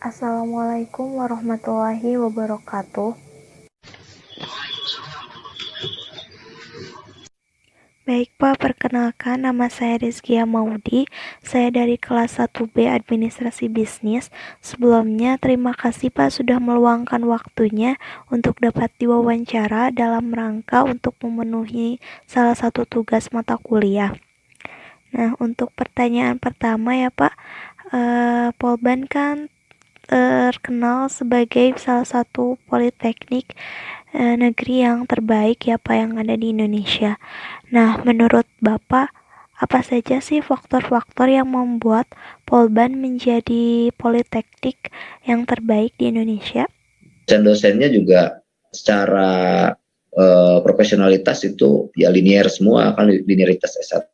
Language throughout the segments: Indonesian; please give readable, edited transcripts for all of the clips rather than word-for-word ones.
Assalamualaikum warahmatullahi wabarakatuh. Baik Pak, perkenalkan nama saya Rizkia Maudi. Saya dari kelas 1B Administrasi Bisnis. Sebelumnya terima kasih Pak sudah meluangkan waktunya untuk dapat diwawancara dalam rangka untuk memenuhi salah satu tugas mata kuliah. Nah, untuk pertanyaan pertama ya Pak, Polban kan terkenal sebagai salah satu politeknik negeri yang terbaik ya Pak yang ada di Indonesia. Nah, menurut Bapak, apa saja sih faktor-faktor yang membuat Polban menjadi politeknik yang terbaik di Indonesia? Dosen-dosennya juga secara profesionalitas itu ya linear semua, kan linearitas S1.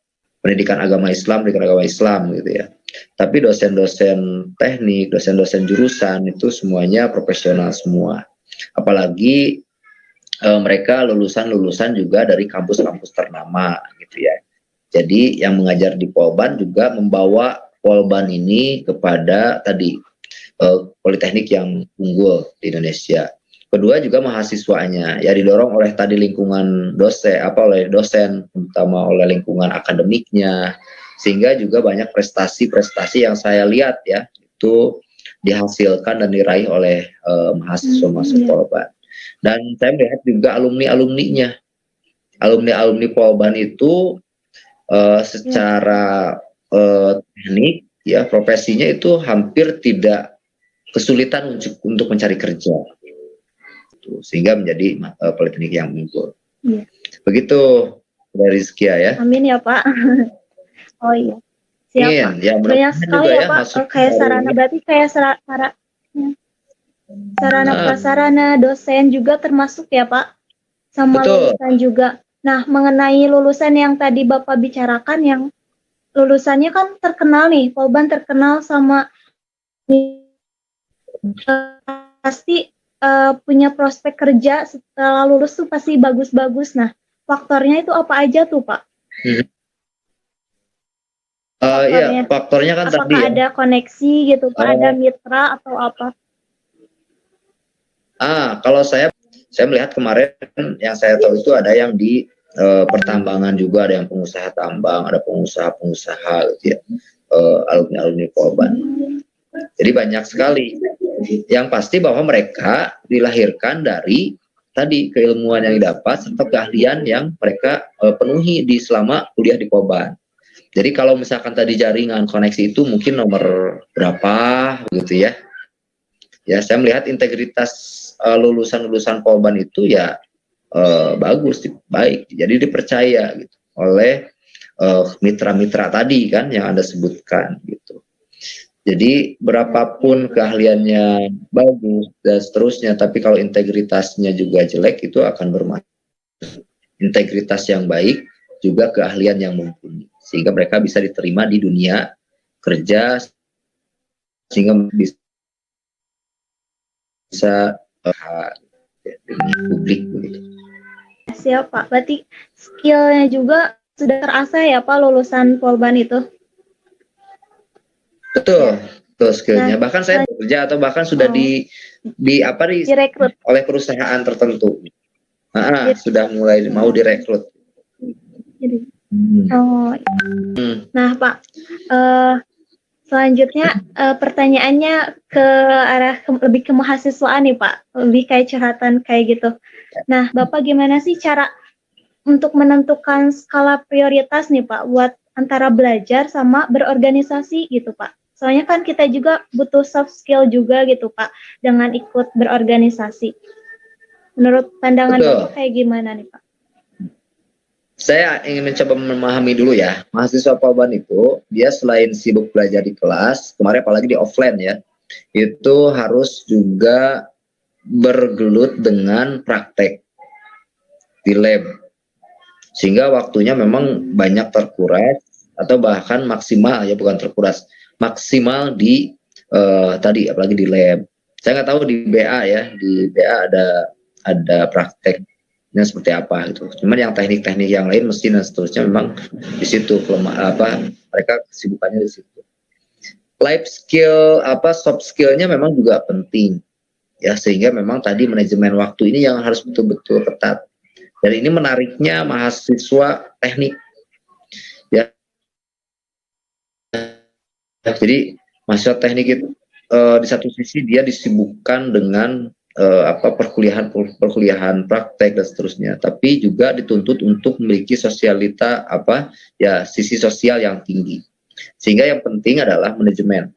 Pendidikan agama Islam gitu ya. Tapi dosen-dosen teknik, dosen-dosen jurusan itu semuanya profesional semua. Apalagi mereka lulusan-lulusan juga dari kampus-kampus ternama gitu ya. Jadi yang mengajar di Polban juga membawa Polban ini kepada tadi politeknik yang unggul di Indonesia. Kedua juga mahasiswanya ya didorong oleh tadi lingkungan dosen oleh dosen, terutama oleh lingkungan akademiknya, sehingga juga banyak prestasi-prestasi yang saya lihat ya itu dihasilkan dan diraih oleh mahasiswa-mahasiswa Polban. Dan saya melihat juga alumni-alumninya, alumni Polban itu secara teknik ya profesinya itu hampir tidak kesulitan untuk mencari kerja, sehingga menjadi politeknik yang unggul. Iya. Begitu dari Rizkia ya. Amin ya Pak. Oh iya. Siap Pak. Ya, banyak sekali ya Pak. Kayak sarana berarti kayak sarana prasarana dosen juga termasuk ya Pak. Sama betul. Lulusan juga. Nah, mengenai lulusan yang tadi Bapak bicarakan yang lulusannya kan terkenal nih, Polban terkenal sama pasti punya prospek kerja setelah lulus tuh pasti bagus-bagus. Nah, faktornya itu apa aja tuh Pak? Iya, faktornya kan apakah tadi ya. Ada koneksi gitu Pak, ada mitra atau apa? Kalau saya melihat kemarin yang saya tahu itu ada yang di pertambangan juga, ada yang pengusaha tambang, ada pengusaha-pengusaha gitu ya, alumni Polban. Jadi banyak sekali. Yang pasti bahwa mereka dilahirkan dari tadi keilmuan yang didapat serta keahlian yang mereka penuhi di selama kuliah di Polban. Jadi kalau misalkan tadi jaringan koneksi itu mungkin nomor berapa gitu ya. Ya, saya melihat integritas lulusan-lulusan Polban itu ya bagus, baik. Jadi dipercaya gitu oleh mitra-mitra tadi kan yang Anda sebutkan gitu. Jadi berapapun keahliannya bagus dan seterusnya, tapi kalau integritasnya juga jelek itu akan bermasalah. Integritas yang baik juga keahlian yang mumpuni, sehingga mereka bisa diterima di dunia kerja, sehingga bisa dengan publik begitu. Siap Pak, berarti skillnya juga sudah terasah ya Pak lulusan Polban itu? Betul, betul skillnya. Bahkan saya bekerja atau bahkan sudah direkrut oleh perusahaan tertentu. Sudah mulai mau direkrut. Nah Pak, selanjutnya pertanyaannya ke arah lebih ke mahasiswaan nih Pak, lebih kayak curhatan kayak gitu. Nah Bapak gimana sih cara untuk menentukan skala prioritas nih Pak buat antara belajar sama berorganisasi gitu Pak? Soalnya kan kita juga butuh soft skill juga gitu Pak dengan ikut berorganisasi. Menurut pandangan Bapak kayak gimana nih Pak? Saya ingin mencoba memahami dulu ya, mahasiswa Polban itu dia selain sibuk belajar di kelas, kemarin apalagi di offline ya, itu harus juga bergelut dengan praktek di lab, sehingga waktunya memang banyak terkuras atau bahkan maksimal ya, bukan terkuras, maksimal di tadi apalagi di lab. Saya nggak tahu di BA ya, di BA ada prakteknya seperti apa gitu. Cuman yang teknik-teknik yang lain mesin dan seterusnya memang di situ mereka kesibukannya di situ. life skill soft skillnya memang juga penting ya, sehingga memang tadi manajemen waktu ini yang harus betul-betul ketat. Dan ini menariknya mahasiswa teknik ya. Jadi mahasiswa teknik itu di satu sisi dia disibukkan dengan perkuliahan praktek dan seterusnya, tapi juga dituntut untuk memiliki sosialita sisi sosial yang tinggi. Sehingga yang penting adalah manajemen.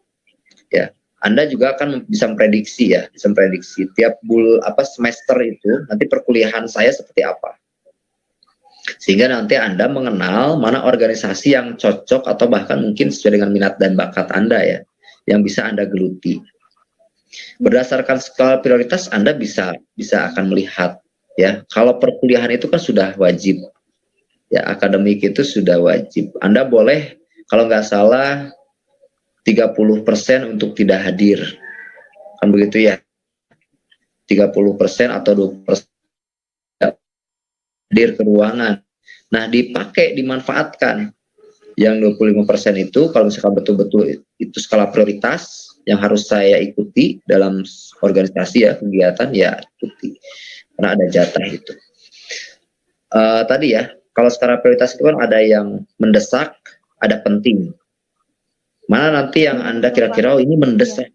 Ya, Anda juga akan bisa memprediksi tiap semester itu nanti perkuliahan saya seperti apa. Sehingga nanti Anda mengenal mana organisasi yang cocok atau bahkan mungkin sesuai dengan minat dan bakat Anda ya, yang bisa Anda geluti. Berdasarkan skala prioritas Anda bisa akan melihat ya, kalau perkuliahan itu kan sudah wajib. Ya, akademik itu sudah wajib. Anda boleh kalau nggak salah 30% untuk tidak hadir. Kan begitu ya. 30% atau 20% hadir ke ruangan. Nah, dimanfaatkan. Yang 25% itu kalau misalkan betul-betul itu skala prioritas yang harus saya ikuti dalam organisasi ya, kegiatan ya ikuti. Karena ada jatah itu. Tadi ya, kalau skala prioritas itu kan ada yang mendesak, ada penting. Mana nanti yang Anda kira-kira ini mendesak.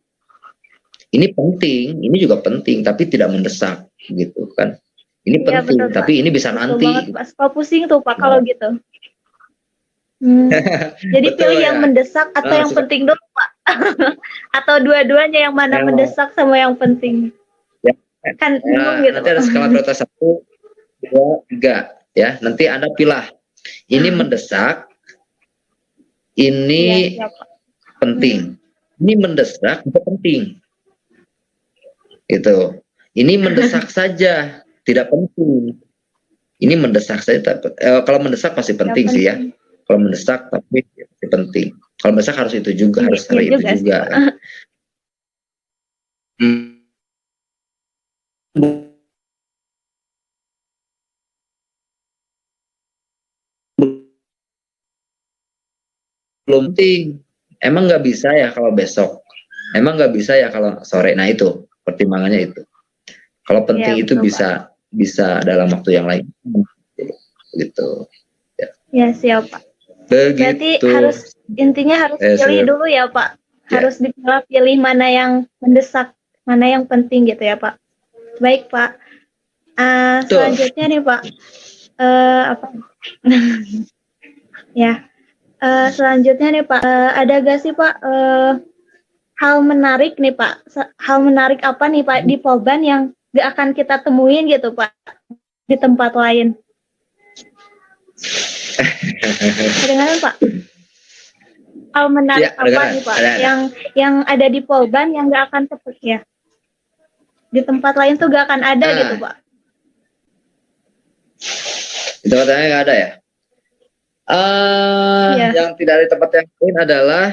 Ini penting, ini juga penting, tapi tidak mendesak, gitu kan. Ini penting, betul, tapi ini bisa nanti. Betul banget, Pak. Pusing tuh, Pak, kalau gitu. Jadi betul, pilih yang mendesak atau yang penting dulu, Pak. Atau dua-duanya, yang mana mendesak sama yang penting. Ya. Kan bingung gitu. Nanti ada skala prioritas 1, 2, 3 ya. Nanti Anda pilih. Ini mendesak, ini penting. Ini mendesak, itu penting. Gitu. Ini mendesak saja, tidak penting. Ini mendesak saja. Kalau mendesak pasti penting sih ya. Kalau mendesak tapi penting. Kalau mendesak harus itu juga, harus itu juga. Kan? Belum penting. Emang nggak bisa ya kalau besok. Emang nggak bisa ya kalau sore. Nah itu pertimbangannya itu. Kalau penting ya, itu bisa dalam waktu yang lain. Gitu. Ya siap Pak. Begitu. Berarti intinya harus pilih dulu ya Pak. Harus pilih mana yang mendesak, mana yang penting gitu ya Pak. Baik Pak. Selanjutnya nih Pak. Ya. Selanjutnya nih Pak. Ada gak sih Pak hal menarik nih Pak? Hal menarik apa nih Pak di Polban yang gak akan kita temuin gitu Pak di tempat lain? Kedengaran Pak? Hal menarik apa nih Pak yang ada di Polban yang gak akan ya di tempat lain tuh gak akan ada gitu Pak? Di tempat lain gak ada ya? Yang tidak ada di tempat yang lain adalah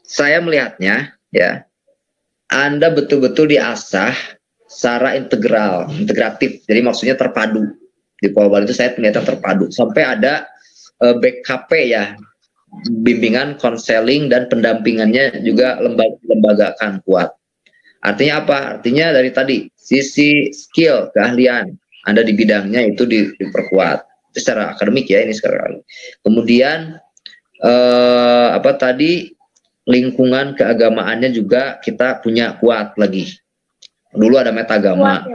saya melihatnya ya, Anda betul-betul diasah secara integratif. Jadi maksudnya terpadu. Di Polban itu saya ternyata terpadu sampai ada BKP ya, bimbingan, konseling dan pendampingannya juga lembagakan kuat. Artinya apa? Artinya dari tadi sisi skill, keahlian Anda di bidangnya itu diperkuat. Itu secara akademik ya ini sekarang. Kemudian lingkungan keagamaannya juga kita punya kuat lagi. Dulu ada metagama.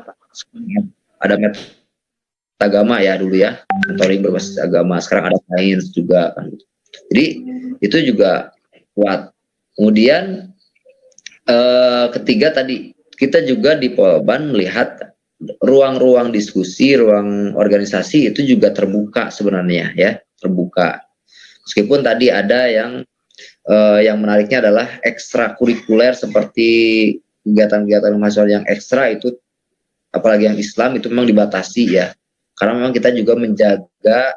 Ada metagama ya dulu ya, mentoring berbasis agama. Sekarang ada sains juga kan. Jadi itu juga kuat. Kemudian ketiga tadi kita juga di Polban melihat ruang-ruang diskusi, ruang organisasi itu juga terbuka sebenarnya ya, terbuka. Meskipun tadi ada yang menariknya adalah ekstrakurikuler seperti kegiatan-kegiatan mahasiswa yang ekstra itu, apalagi yang Islam itu memang dibatasi ya. Karena memang kita juga menjaga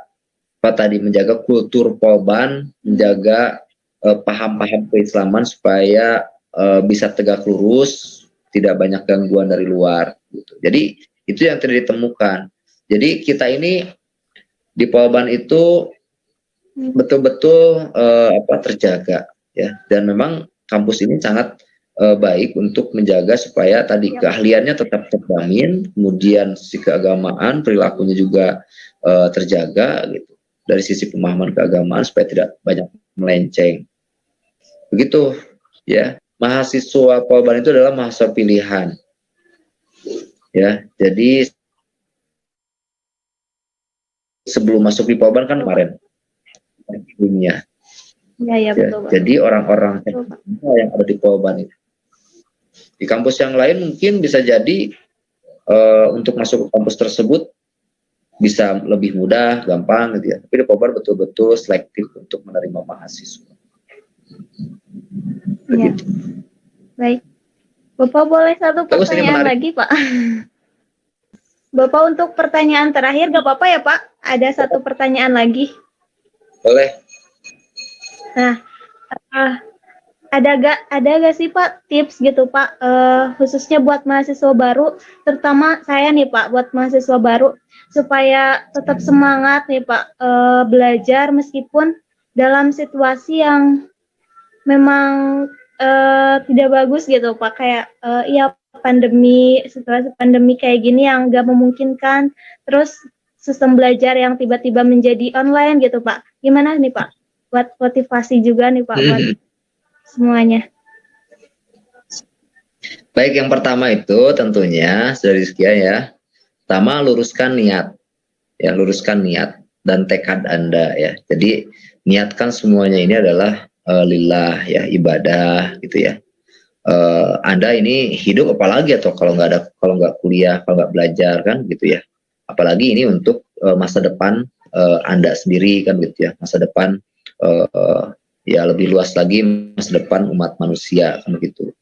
menjaga kultur Polban, menjaga paham-paham keislaman supaya bisa tegak lurus, tidak banyak gangguan dari luar. Gitu. Jadi itu yang tidak ditemukan. Jadi kita ini di Polban itu betul-betul terjaga ya. Dan memang kampus ini sangat baik untuk menjaga supaya tadi keahliannya tetap terjamin, kemudian sisi keagamaan, perilakunya juga terjaga gitu. Dari sisi pemahaman keagamaan supaya tidak banyak melenceng. Begitu ya. Mahasiswa Polban itu adalah mahasiswa pilihan. Ya, jadi sebelum masuk di Polban kan kemarin dunia. Ya, betul. Jadi orang-orang yang ada di Polban itu. Di kampus yang lain mungkin bisa jadi untuk masuk ke kampus tersebut bisa lebih mudah, gampang gitu ya. Tapi di Polban betul-betul selektif untuk menerima mahasiswa. Ya. Baik. Bapak boleh satu pertanyaan lagi, Pak? Bapak untuk pertanyaan terakhir, gak apa-apa ya, Pak? Ada satu pertanyaan lagi. Boleh. Nah, ada gak sih Pak tips gitu Pak, khususnya buat mahasiswa baru, terutama saya nih Pak, buat mahasiswa baru supaya tetap semangat nih Pak belajar meskipun dalam situasi yang memang tidak bagus gitu Pak, kayak ya pandemi, situasi pandemi kayak gini yang gak memungkinkan, terus sistem belajar yang tiba-tiba menjadi online gitu Pak. Gimana nih Pak? Buat motivasi juga nih Pak buat semuanya. Baik, yang pertama itu tentunya dari sekian ya. Pertama, luruskan niat. Ya, luruskan niat dan tekad Anda ya. Jadi niatkan semuanya ini adalah lillah ya, ibadah gitu ya. Anda ini hidup apalagi atau kalau nggak kuliah, kalau nggak belajar kan gitu ya. Apalagi ini untuk masa depan Anda sendiri kan gitu ya. Masa depan ya lebih luas lagi, masa depan umat manusia kan begitu.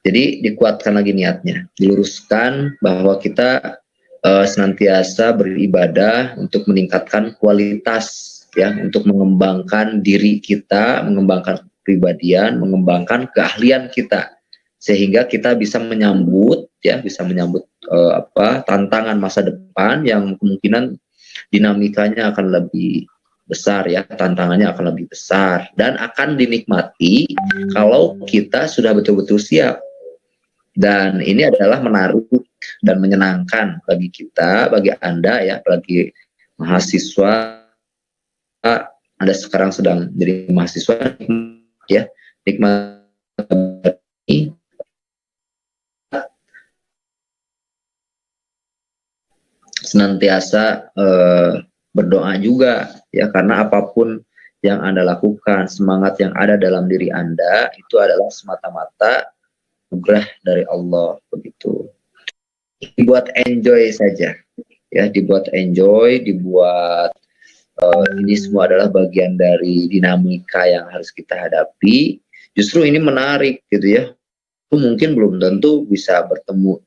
Jadi dikuatkan lagi niatnya, diluruskan bahwa kita senantiasa beribadah untuk meningkatkan kualitas ya, untuk mengembangkan diri kita, mengembangkan kepribadian, mengembangkan keahlian kita sehingga kita bisa menyambut tantangan masa depan yang kemungkinan dinamikanya akan lebih besar ya, tantangannya akan lebih besar dan akan dinikmati kalau kita sudah betul-betul siap. Dan ini adalah menarik dan menyenangkan bagi kita, bagi Anda ya, bagi mahasiswa. Anda sekarang sedang jadi mahasiswa ya, nikmat senantiasa berdoa juga ya, karena apapun yang Anda lakukan, semangat yang ada dalam diri Anda itu adalah semata-mata anugerah dari Allah begitu. Dibuat enjoy saja ya, dibuat enjoy, dibuat ini semua adalah bagian dari dinamika yang harus kita hadapi. Justru ini menarik gitu ya. Itu mungkin belum tentu bisa bertemu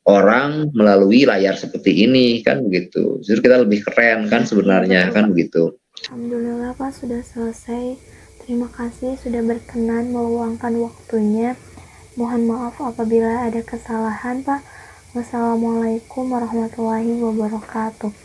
orang melalui layar seperti ini kan begitu. Justru kita lebih keren kan sebenarnya kan begitu. Alhamdulillah Pak sudah selesai. Terima kasih sudah berkenan meluangkan waktunya. Mohon maaf apabila ada kesalahan Pak. Wassalamualaikum warahmatullahi wabarakatuh.